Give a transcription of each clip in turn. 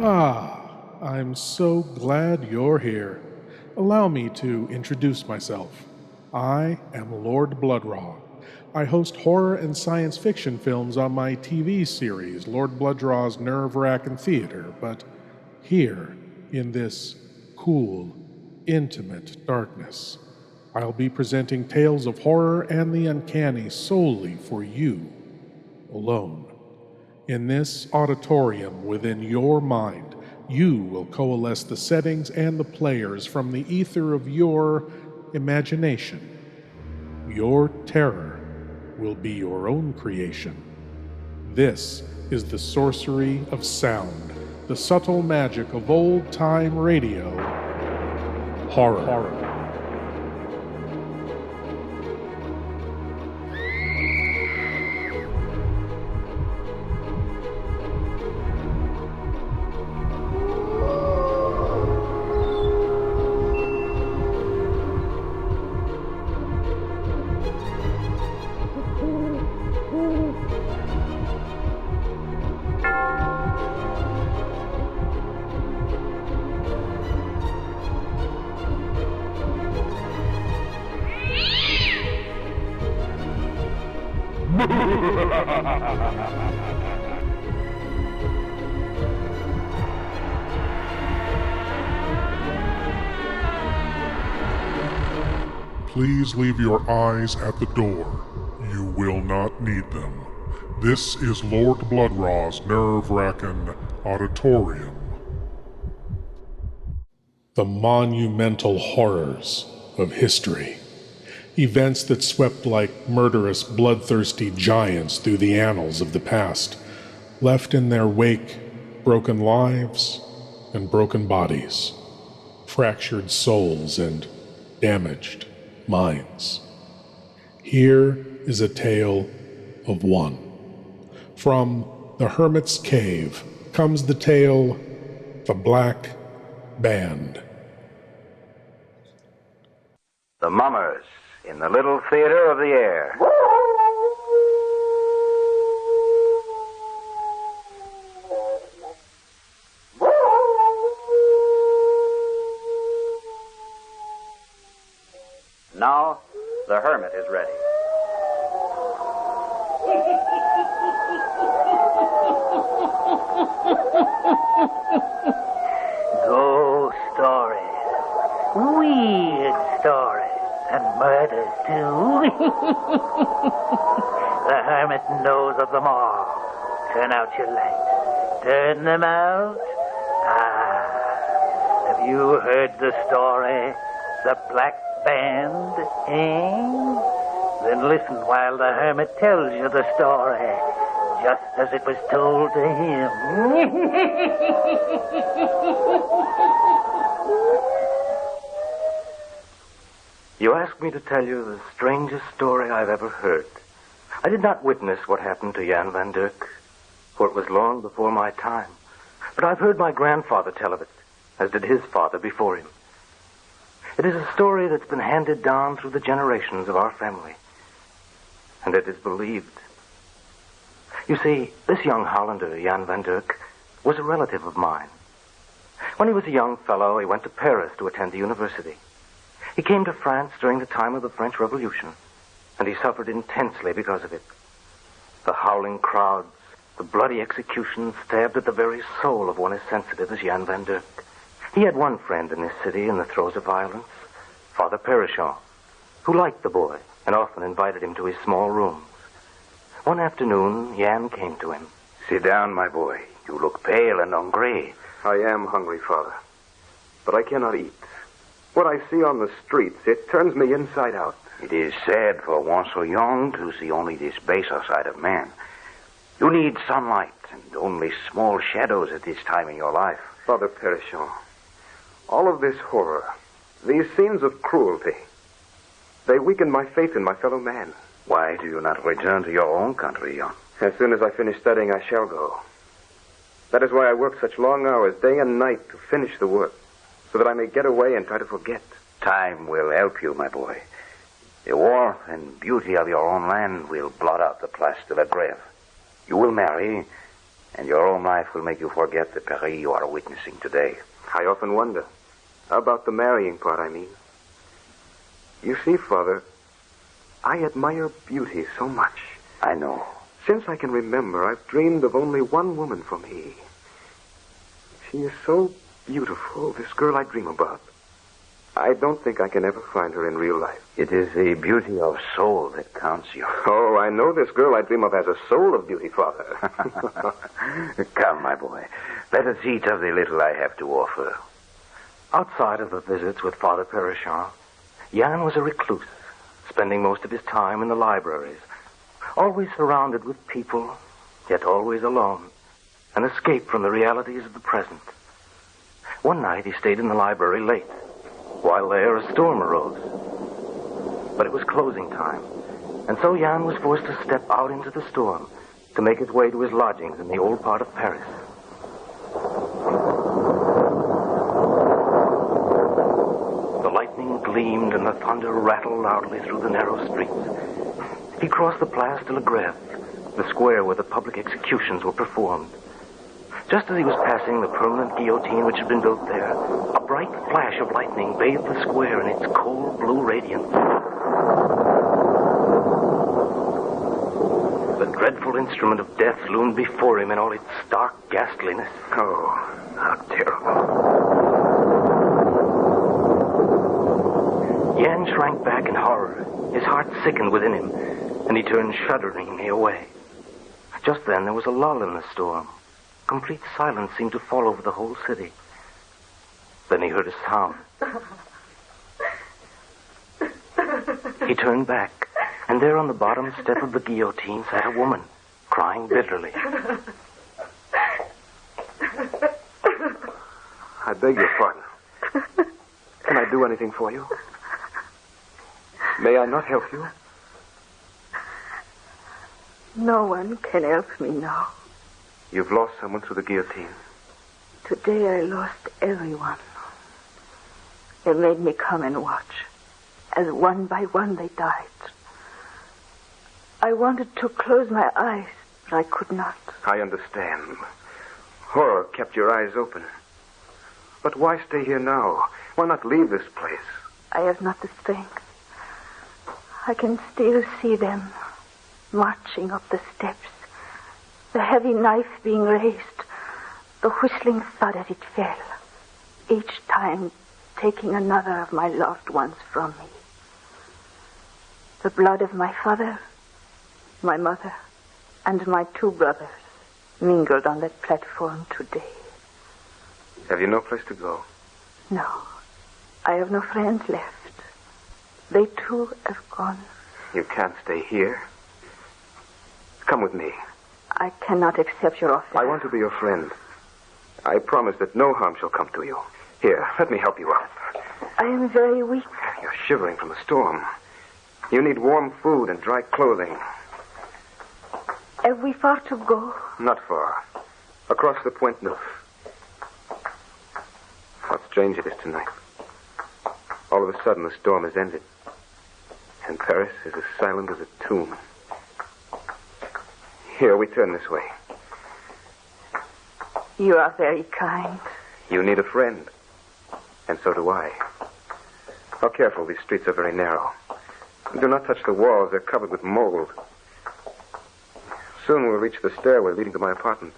I'm so glad you're here. Allow me to introduce myself. I am Lord Blood-Rah. I host horror and science fiction films on my TV series, Lord Blood-Rah's Wrackin Theater, but here, in this cool, intimate darkness, I'll be presenting tales of horror and the uncanny solely for you, alone. In this auditorium within your mind, you will coalesce the settings and the players from the ether of your imagination. Your terror will be your own creation. This is the sorcery of sound, the subtle magic of old-time radio, horror. Please leave your eyes at the door. You will not need them. This is Lord Blood-Rah's nerve-wracking Auditorium. The monumental horrors of history. Events that swept like murderous, bloodthirsty giants through the annals of the past, left in their wake broken lives and broken bodies, fractured souls and damaged minds. Here is a tale of one. From the Hermit's cave comes the tale, The Black Band. The Mummers in the Little Theater of the Air. Now, the Hermit is ready. Ghost stories, weird stories, and murders too. The Hermit knows of them all. Turn out your lights. Turn them out. Have you heard the story? The Black Band, eh? Then listen while the Hermit tells you the story, just as it was told to him. You asked me to tell you the strangest story I've ever heard. I did not witness what happened to Jan van Dirk, for it was long before my time. But I've heard my grandfather tell of it, as did his father before him. It is a story that's been handed down through the generations of our family. And it is believed. You see, this young Hollander, Jan van Dirk, was a relative of mine. When he was a young fellow, he went to Paris to attend the university. He came to France during the time of the French Revolution, and he suffered intensely because of it. The howling crowds, the bloody executions stabbed at the very soul of one as sensitive as Jan van Dirk. He had one friend in this city in the throes of violence, Father Perichon, who liked the boy and often invited him to his small rooms. One afternoon, Jan came to him. Sit down, my boy. You look pale and hungry. I am hungry, Father, but I cannot eat. What I see on the streets, it turns me inside out. It is sad for one so young to see only this baser side of man. You need sunlight and only small shadows at this time in your life. Father Perichon, all of this horror, these scenes of cruelty, they weaken my faith in my fellow man. Why do you not return to your own country, Jan? As soon as I finish studying, I shall go. That is why I work such long hours, day and night, to finish the work, so that I may get away and try to forget. Time will help you, my boy. The warmth and beauty of your own land will blot out the Place de la Grève. You will marry, And your own life will make you forget the peril you are witnessing today. I often wonder. About the marrying part, I mean. You see, Father, I admire beauty so much. I know. Since I can remember, I've dreamed of only one woman for me. She is so beautiful, this girl I dream about. I don't think I can ever find her in real life. It is the beauty of soul that counts you. Oh, I know this girl I dream of has a soul of beauty, Father. Come, my boy. Let us eat of the little I have to offer. Outside of the visits with Father Perichamp, Jan was a recluse, spending most of his time in the libraries, always surrounded with people, yet always alone, an escape from the realities of the present. One night he stayed in the library late. While there, a storm arose. But it was closing time, and so Jan was forced to step out into the storm to make his way to his lodgings in the old part of Paris. The lightning gleamed and the thunder rattled loudly through the narrow streets. He crossed the Place de la Grève, the square where the public executions were performed. Just as he was passing the permanent guillotine which had been built there, a bright flash of lightning bathed the square in its cold blue radiance. The dreadful instrument of death loomed before him in all its stark ghastliness. Oh, how terrible. Jan shrank back in horror. His heart sickened within him, and he turned shudderingly away. Just then there was a lull in the storm. Complete silence seemed to fall over the whole city. Then he heard a sound. He turned back, and there on the bottom step of the guillotine sat a woman, crying bitterly. I beg your pardon. Can I do anything for you? May I not help you? No one can help me now. You've lost someone through the guillotine. Today I lost everyone. They made me come and watch, as one by one they died. I wanted to close my eyes, but I could not. I understand. Horror kept your eyes open. But why stay here now? Why not leave this place? I have not the strength. I can still see them marching up the steps, the heavy knife being raised, the whistling thud as it fell, each time taking another of my loved ones from me. The blood of my father, my mother, and my 2 brothers mingled on that platform today. Have you no place to go? No, I have no friends left. They too have gone. You can't stay here. Come with me. I cannot accept your offer. I want to be your friend. I promise that no harm shall come to you. Here, let me help you out. I am very weak. You're shivering from the storm. You need warm food and dry clothing. Have we far to go? Not far. Across the Point Neuf. How strange it is tonight. All of a sudden, the storm has ended. And Paris is as silent as a tomb. Here, we turn this way. You are very kind. You need a friend. And so do I. Now, careful. These streets are very narrow. Do not touch the walls. They're covered with mold. Soon we'll reach the stairway leading to my apartment.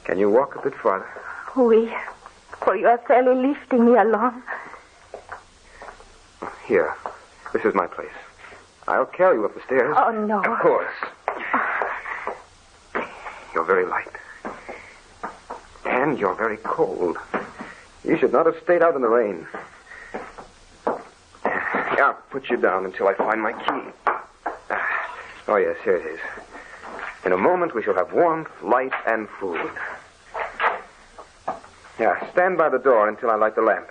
Can you walk a bit farther? Oui, for you are fairly lifting me along. Here. This is my place. I'll carry you up the stairs. Oh, no. Of course. You're very light. And you're very cold. You should not have stayed out in the rain. I'll put you down until I find my key. Oh, yes, here it is. In a moment, we shall have warmth, light, and food. Yeah, stand by the door until I light the lamp.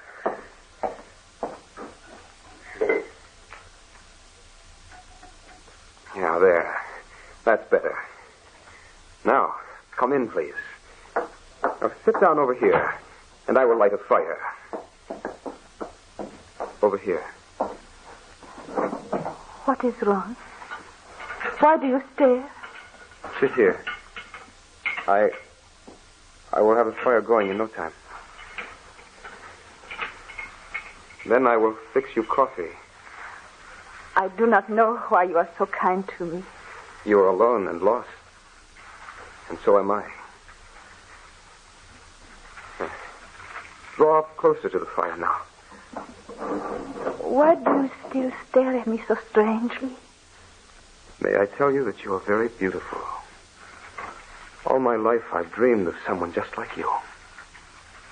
Yeah, there. That's better. Now, come in, please. Now, sit down over here, and I will light a fire. Over here. What is wrong? Why do you stare? Sit here. I I will have a fire going in no time. Then I will fix you coffee. I do not know why you are so kind to me. You are alone and lost. And so am I. Draw up closer to the fire now. Why do you still stare at me so strangely? May I tell you that you are very beautiful. All my life I've dreamed of someone just like you.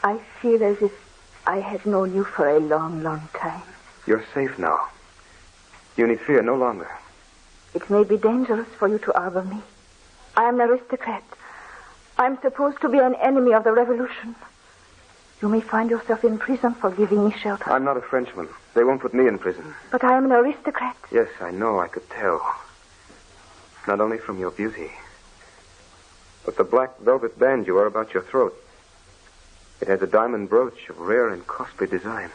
I feel as if I had known you for a long, long time. You're safe now. You need fear no longer. It may be dangerous for you to arbor me. I am an aristocrat. I'm supposed to be an enemy of the revolution. You may find yourself in prison for giving me shelter. I'm not a Frenchman. They won't put me in prison. But I am an aristocrat. Yes, I know. I could tell. Not only from your beauty, but the black velvet band you wear about your throat. It has a diamond brooch of rare and costly design.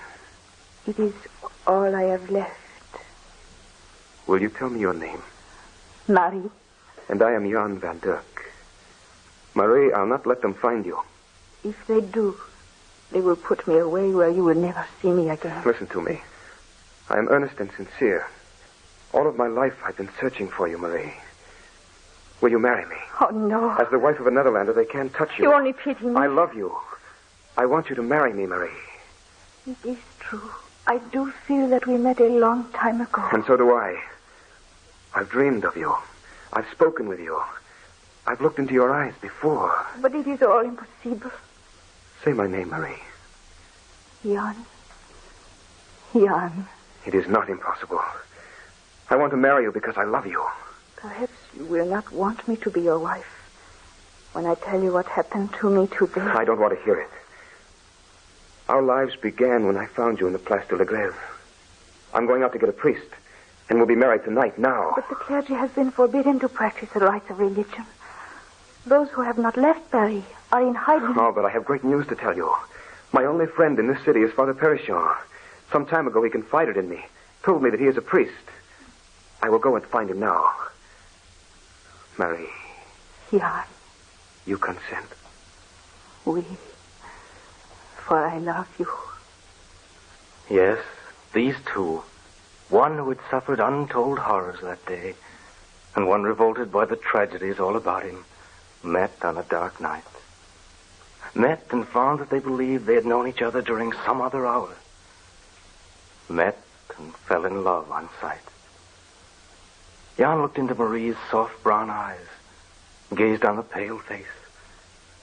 It is all I have left. Will you tell me your name? Marie. And I am Jan van Dirk. Marie, I'll not let them find you. If they do, they will put me away where you will never see me again. Listen to me. I am earnest and sincere. All of my life I've been searching for you, Marie. Will you marry me? Oh, no. As the wife of a Netherlander, they can't touch you. You only pity me. I love you. I want you to marry me, Marie. It is true. I do feel that we met a long time ago. And so do I. I've dreamed of you. I've spoken with you. I've looked into your eyes before. But it is all impossible. Say my name, Marie. Jan. Jan. It is not impossible. I want to marry you because I love you. Perhaps you will not want me to be your wife when I tell you what happened to me today. I don't want to hear it. Our lives began when I found you in the Place de la Grève. I'm going out to get a priest, and we'll be married tonight, now. But the clergy has been forbidden to practice the rites of religion. Those who have not left Paris are in hiding. Oh, but I have great news to tell you. My only friend in this city is Father Perichon. Some time ago he confided in me, told me that he is a priest. I will go and find him now. Marie. Jan. You consent? Oui. For I love you. Yes, these two. One who had suffered untold horrors that day, and one revolted by the tragedies all about him, met on a dark night. Met and found that they believed they had known each other during some other hour. Met and fell in love on sight. Jan looked into Marie's soft brown eyes, gazed on the pale face,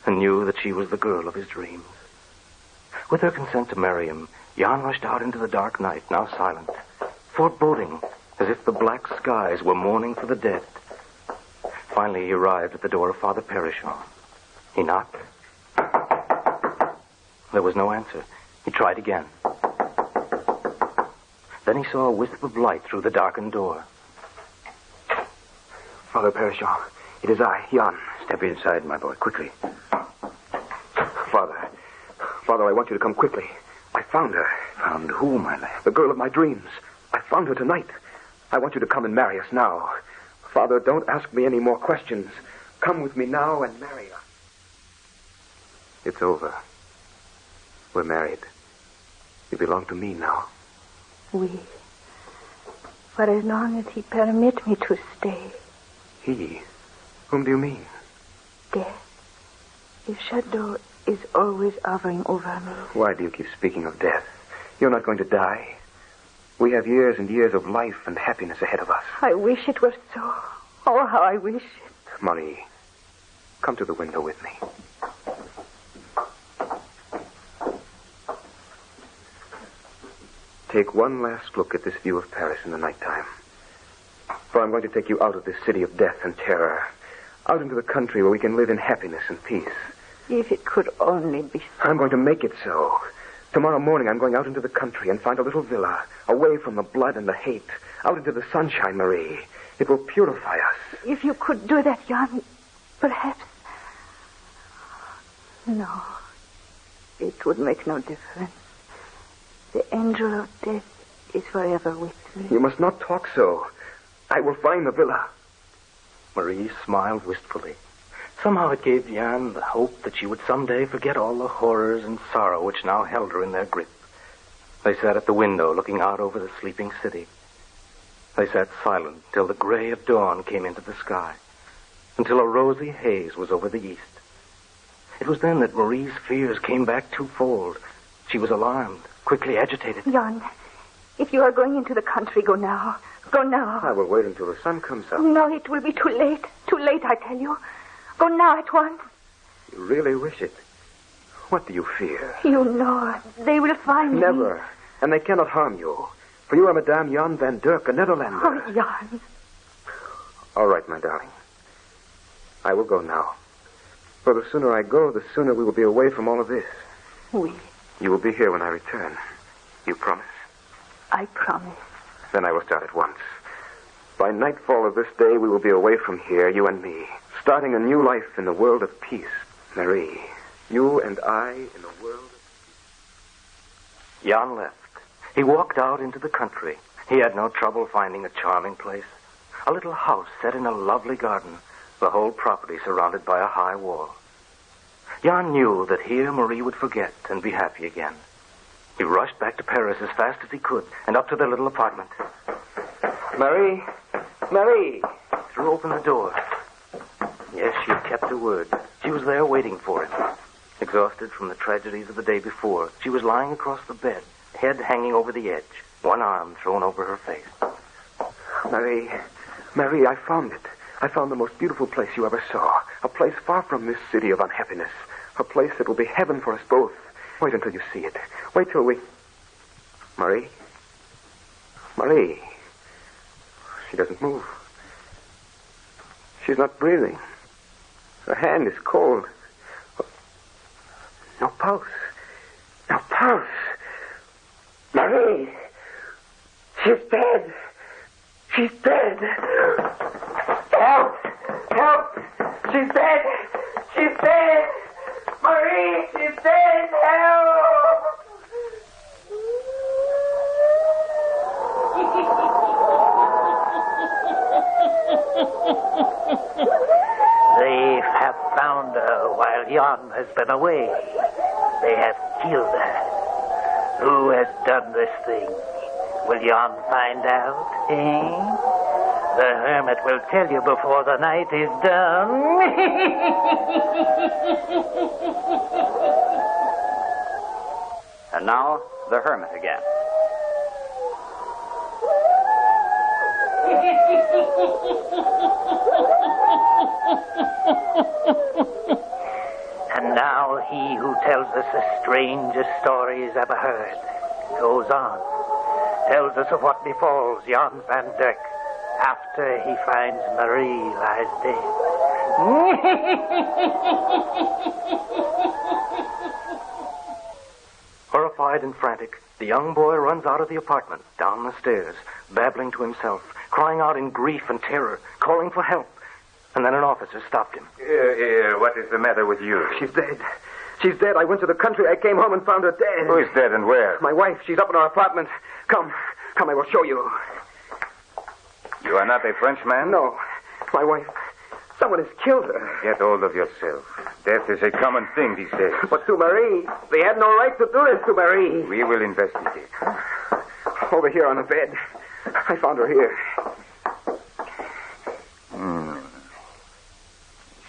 and knew that she was the girl of his dreams. With her consent to marry him, Jan rushed out into the dark night, now silent, foreboding, as if the black skies were mourning for the dead. Finally, he arrived at the door of Father Perichon. He knocked. There was no answer. He tried again. Then he saw a wisp of light through the darkened door. Father Perichon, it is I, Jan. Step inside, my boy, quickly. Father, I want you to come quickly. I found her. Found who, my lad? The girl of my dreams. I found her tonight. I want you to come and marry us now. Father, don't ask me any more questions. Come with me now and marry us. It's over. We're married. You belong to me now. Oui. For as long as he permit me to stay. He? Whom do you mean? Death. His shadow is always hovering over me. Why do you keep speaking of death? You're not going to die. We have years and years of life and happiness ahead of us. I wish it were so. Oh, how I wish it. Marie, come to the window with me. Take one last look at this view of Paris in the nighttime. For I'm going to take you out of this city of death and terror, out into the country where we can live in happiness and peace. If it could only be so. I'm going to make it so. Tomorrow morning I'm going out into the country and find a little villa, away from the blood and the hate, out into the sunshine, Marie. It will purify us. If you could do that, Jan, perhaps. No. It would make no difference. The angel of death is forever with me. You must not talk so. I will find the villa. Marie smiled wistfully. Somehow it gave Jan the hope that she would someday forget all the horrors and sorrow which now held her in their grip. They sat at the window looking out over the sleeping city. They sat silent till the gray of dawn came into the sky, until a rosy haze was over the east. It was then that Marie's fears came back twofold. She was alarmed, quickly agitated. Jan, if you are going into the country, go now. Go now. I will wait until the sun comes up. No, it will be too late. Too late, I tell you. Go now at once. You really wish it? What do you fear? You know, they will find me. Never. And they cannot harm you. For you are Madame Jan van Dirk, a Netherlander. Oh, Jan. All right, my darling. I will go now. For the sooner I go, the sooner we will be away from all of this. Oui. You will be here when I return. You promise? I promise. Then I will start at once. By nightfall of this day, we will be away from here, you and me, starting a new life in the world of peace. Marie, you and I in the world of peace. Jan left. He walked out into the country. He had no trouble finding a charming place. A little house set in a lovely garden, the whole property surrounded by a high wall. Jan knew that here Marie would forget and be happy again. He rushed back to Paris as fast as he could and up to their little apartment. Marie! Marie! Threw open the door. Yes, she had kept her word. She was there waiting for him. Exhausted from the tragedies of the day before, she was lying across the bed, head hanging over the edge, one arm thrown over her face. Marie, I found it. I found the most beautiful place you ever saw. A place far from this city of unhappiness. A place that will be heaven for us both. Wait until you see it. Wait till we... Marie? She doesn't move. She's not breathing. Her hand is cold. No pulse. No pulse. Marie! She's dead. She's dead. Help! Help! She's dead. She's dead. Marie, she's dead. Help! They have found her while Jan has been away. They have killed her. Who has done this thing? Will Jan find out, eh? The Hermit will tell you before the night is done. And now, the Hermit again. And now he who tells us the strangest stories ever heard goes on, tells us of what befalls Jan van Dirk after he finds Marie lies dead. Horrified and frantic, the young boy runs out of the apartment, down the stairs, babbling to himself, crying out in grief and terror, calling for help. And then an officer stopped him. Here, what is the matter with you? She's dead. She's dead. I went to the country. I came home and found her dead. Who is dead and where? My wife. She's up in our apartment. Come, I will show you. You are not a Frenchman? No, my wife. Someone has killed her. Get hold of yourself. Death is a common thing these days. But to Marie, they had no right to do this to Marie. We will investigate. Over here on the bed. I found her here.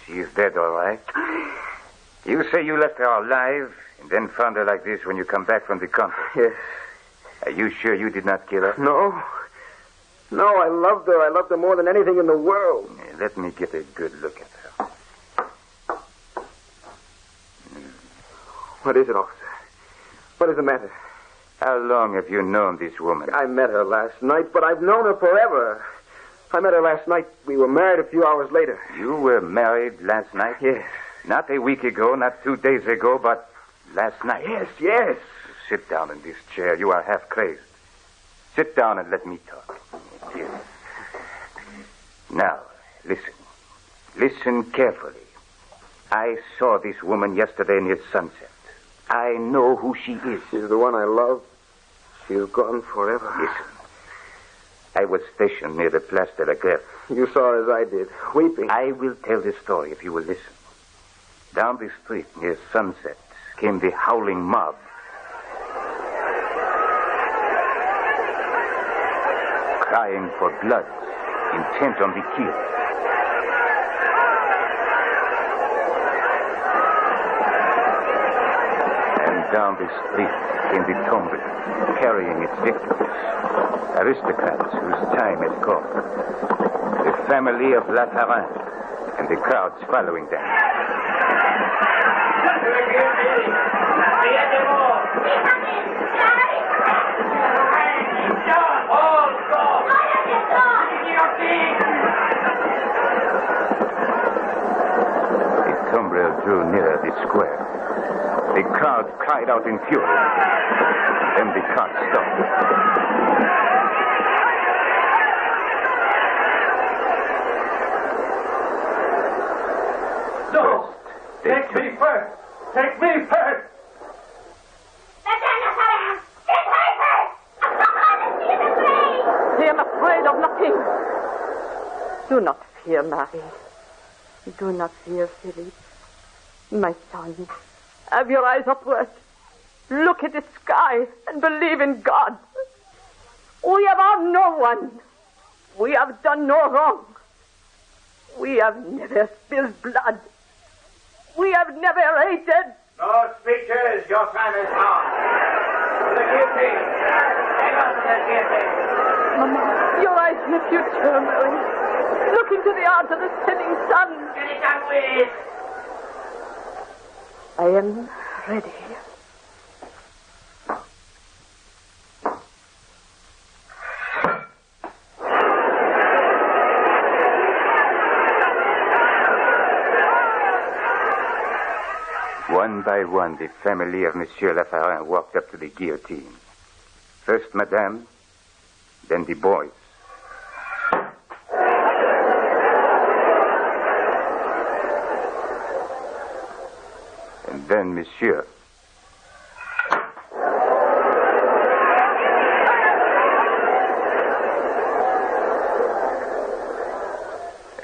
She is dead, all right. You say you left her alive and then found her like this when you come back from the country? Yes. Are you sure you did not kill her? No. No, I loved her. I loved her more than anything in the world. Let me get a good look at her. What is it, officer? What is the matter? How long have you known this woman? I met her last night, but I've known her forever. I met her last night. We were married a few hours later. You were married last night? Yes. Not a week ago, not 2 days ago, but last night. Yes. Sit down in this chair. You are half crazed. Sit down and let me talk. Here. Now, listen. Listen carefully. I saw this woman yesterday near sunset. I know who she is. She's the one I love. She's gone forever. Listen. I was stationed near the Place de la Grève. You saw her as I did, weeping. I will tell this story if you will listen. Down the street near sunset came the howling mob. Crying for blood, intent on the kill. And down the street came the tombe, carrying its victims. Aristocrats whose time had come. The family of Lafarin, and the crowds following them. The tumbrel drew nearer the square. The crowd cried out in fury. Then the cart stopped. No! Take me first! Take me first! I am afraid of nothing. Do not fear, Marie. Do not fear, Philippe. My son, have your eyes upward. Look at the sky and believe in God. We have harmed no one. We have done no wrong. We have never spilled blood. We have never hated. No speeches. Your time is gone. The guilty. Hang on to the guilty. Mama, your eyes in the future, Mary. Look into the eyes of the setting sun. Get it done with. I am ready. One by one, the family of Monsieur Lafarin walked up to the guillotine. First Madame, then the boys. And then Monsieur.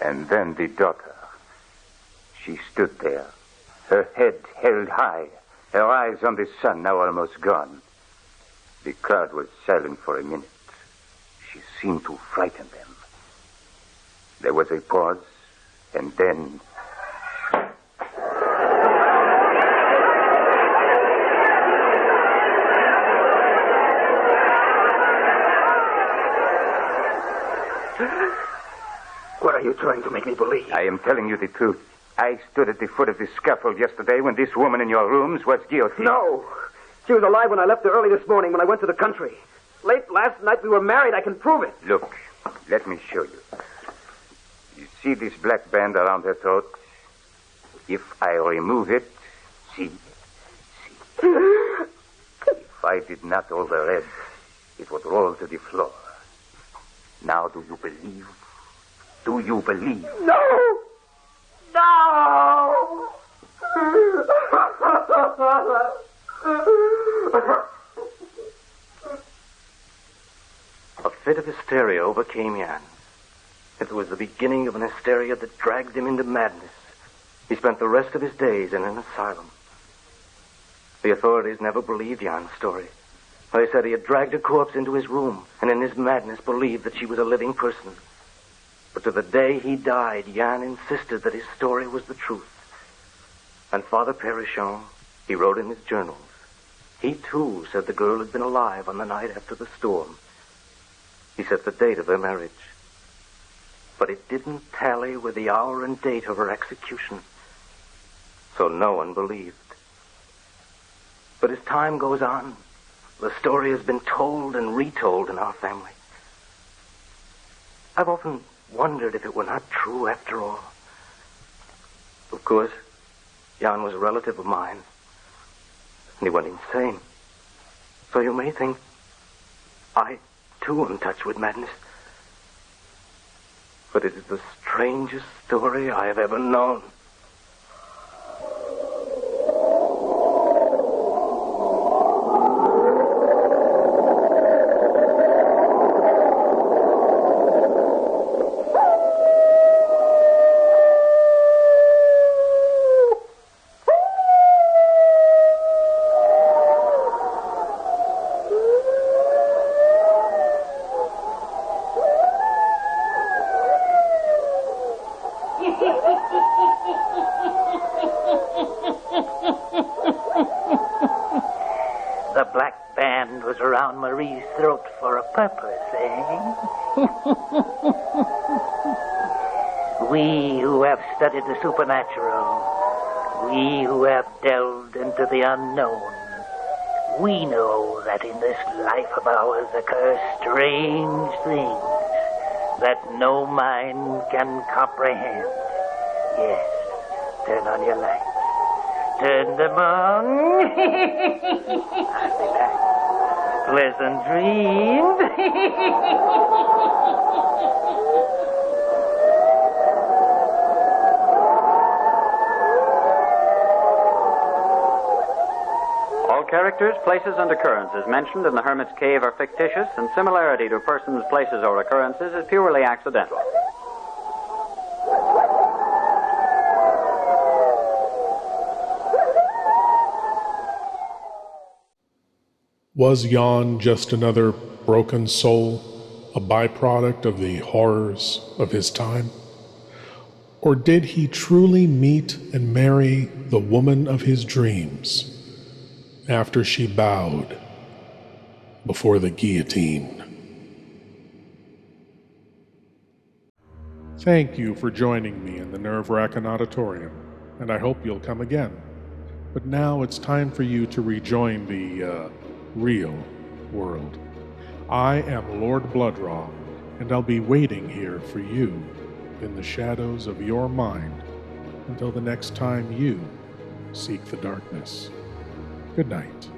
And then the daughter. She stood there, her head held high, her eyes on the sun, now almost gone. The crowd was silent for a minute. She seemed to frighten them. There was a pause, and then... What are you trying to make me believe? I am telling you the truth. I stood at the foot of the scaffold yesterday when this woman in your rooms was guilty. No. She was alive when I left her early this morning when I went to the country. Late last night we were married. I can prove it. Look, let me show you. You see this black band around her throat? If I remove it, see. If I did not hold the red, it would roll to the floor. Now do you believe? Do you believe? No! No! A fit of hysteria overcame Jan. It was the beginning of an hysteria that dragged him into madness. He spent the rest of his days in an asylum. The authorities never believed Jan's story. They said he had dragged a corpse into his room and in his madness believed that she was a living person. But to the day he died, Jan insisted that his story was the truth. And Father Perichon, he wrote in his journals, he too said the girl had been alive on the night after the storm. He set the date of their marriage. But it didn't tally with the hour and date of her execution. So no one believed. But as time goes on, the story has been told and retold in our family. I've often wondered if it were not true after all. Of course, Jan was a relative of mine, and he went insane. So you may think I, too, am touched with madness. But it is the strangest story I have ever known. down Marie's throat for a purpose, eh? We who have studied the supernatural, we who have delved into the unknown, we know that in this life of ours occur strange things that no mind can comprehend. Yes, turn on your lights. Turn them on. I'll be back. Pleasant dreams. All characters, places, and occurrences mentioned in the Hermit's Cave are fictitious, and similarity to persons, places, or occurrences is purely accidental. Was Jan just another broken soul, a byproduct of the horrors of his time? Or did he truly meet and marry the woman of his dreams after she bowed before the guillotine? Thank you for joining me in the Wrackin Auditorium, and I hope you'll come again. But now it's time for you to rejoin the, real world. I am Lord Blood-Rah, and I'll be waiting here for you in the shadows of your mind until the next time you seek the darkness. Good night.